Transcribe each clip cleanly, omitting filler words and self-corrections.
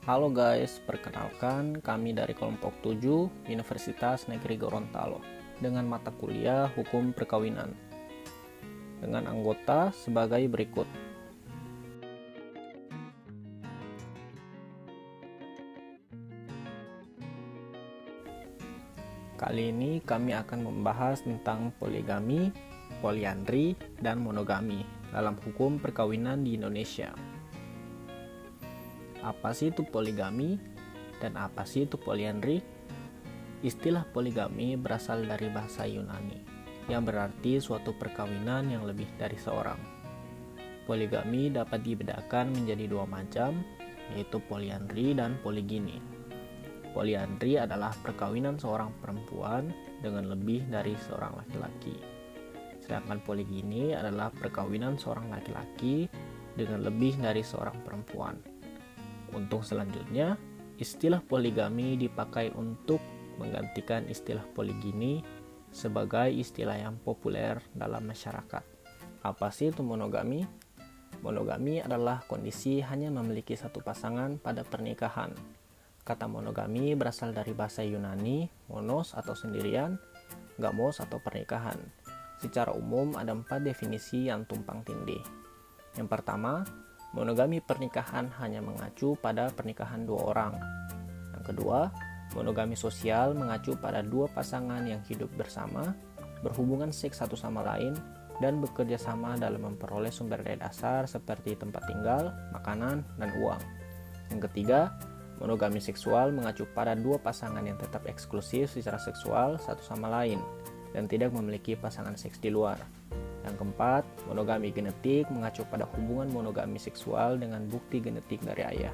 Halo guys, perkenalkan kami dari kelompok 7 Universitas Negeri Gorontalo dengan mata kuliah Hukum Perkawinan dengan anggota sebagai berikut. Kali ini kami akan membahas tentang poligami, poliandri, dan monogami dalam hukum perkawinan di Indonesia. Apa sih itu poligami dan apa sih itu poliandri? Istilah poligami berasal dari bahasa Yunani yang berarti suatu perkawinan yang lebih dari seorang. Poligami dapat dibedakan menjadi dua macam, yaitu poliandri dan poligini. Poliandri adalah perkawinan seorang perempuan dengan lebih dari seorang laki-laki. Sedangkan poligini adalah perkawinan seorang laki-laki dengan lebih dari seorang perempuan. Untuk selanjutnya, istilah poligami dipakai untuk menggantikan istilah poligini sebagai istilah yang populer dalam masyarakat. Apa sih itu monogami? Monogami adalah kondisi hanya memiliki satu pasangan pada pernikahan. Kata monogami berasal dari bahasa Yunani, monos atau sendirian, gamos atau pernikahan. Secara umum ada 4 definisi yang tumpang tindih. Yang pertama, monogami pernikahan hanya mengacu pada pernikahan 2 orang. Yang kedua, monogami sosial mengacu pada 2 pasangan yang hidup bersama, berhubungan seks satu sama lain, dan bekerja sama dalam memperoleh sumber daya dasar seperti tempat tinggal, makanan, dan uang. Yang ketiga, monogami seksual mengacu pada 2 pasangan yang tetap eksklusif secara seksual satu sama lain dan tidak memiliki pasangan seks di luar. Yang keempat, monogami genetik mengacu pada hubungan monogami seksual dengan bukti genetik dari ayah.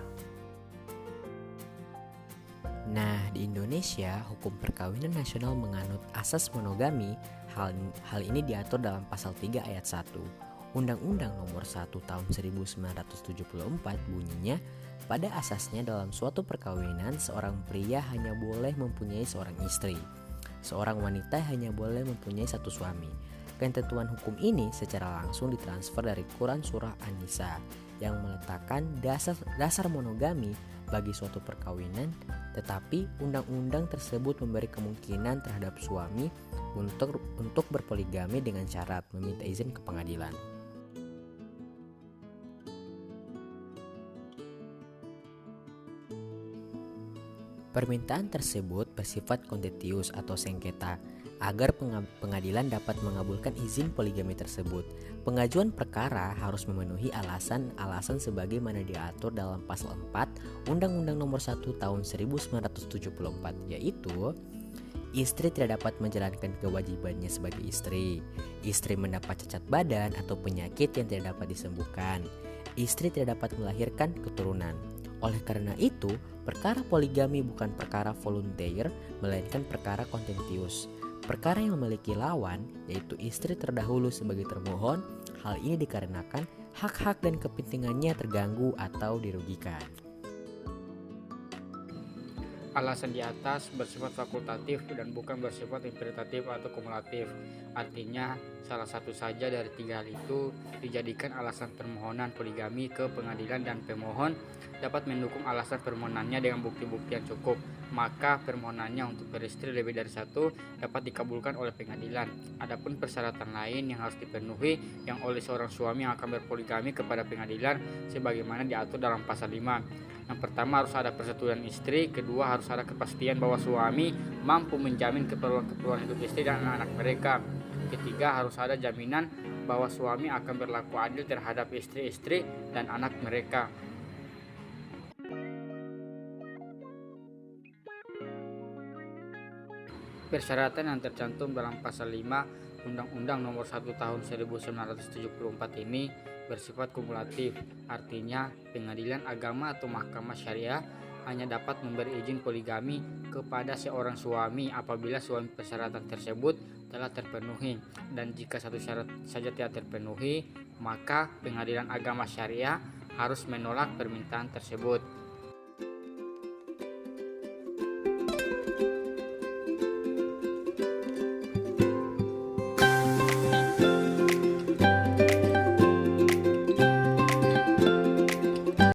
Nah, di Indonesia, hukum perkawinan nasional menganut asas monogami. Hal ini diatur dalam pasal 3 ayat 1. Undang-Undang Nomor 1 Tahun 1974 bunyinya, pada asasnya dalam suatu perkawinan seorang pria hanya boleh mempunyai seorang istri. Seorang wanita hanya boleh mempunyai satu suami. Ketentuan hukum ini secara langsung ditransfer dari Quran Surah An-Nisa yang meletakkan dasar monogami bagi suatu perkawinan, tetapi undang-undang tersebut memberi kemungkinan terhadap suami untuk berpoligami dengan syarat meminta izin ke pengadilan. Permintaan tersebut bersifat kontentius atau sengketa agar pengadilan dapat mengabulkan izin poligami tersebut. Pengajuan perkara harus memenuhi alasan-alasan sebagaimana diatur dalam pasal 4 Undang-Undang Nomor 1 Tahun 1974, yaitu istri tidak dapat menjalankan kewajibannya sebagai istri, istri mendapat cacat badan atau penyakit yang tidak dapat disembuhkan, istri tidak dapat melahirkan keturunan. Oleh karena itu, perkara poligami bukan perkara volunteer, melainkan perkara kontentius. Perkara yang memiliki lawan, yaitu istri terdahulu sebagai termohon. Hal ini dikarenakan hak-hak dan kepentingannya terganggu atau dirugikan. Alasan di atas bersifat fakultatif dan bukan bersifat imperatif atau kumulatif. Artinya, salah satu saja dari 3 hal itu dijadikan alasan permohonan poligami ke pengadilan dan pemohon dapat mendukung alasan permohonannya dengan bukti-bukti yang cukup, maka permohonannya untuk beristri lebih dari satu dapat dikabulkan oleh pengadilan. Adapun persyaratan lain yang harus dipenuhi yang oleh seorang suami yang akan berpoligami kepada pengadilan sebagaimana diatur dalam pasal 5. Yang pertama, harus ada persetujuan istri. Kedua, harus ada kepastian bahwa suami mampu menjamin keperluan hidup istri dan anak-anak mereka. Ketiga, harus ada jaminan bahwa suami akan berlaku adil terhadap istri-istri dan anak mereka. Persyaratan yang tercantum dalam pasal 5 Undang-Undang Nomor 1 Tahun 1974 ini bersifat kumulatif. Artinya, pengadilan agama atau mahkamah syariah hanya dapat memberi izin poligami kepada seorang suami apabila suami persyaratan tersebut telah terpenuhi, dan jika satu syarat saja tidak terpenuhi, maka pengadilan agama syariah harus menolak permintaan tersebut.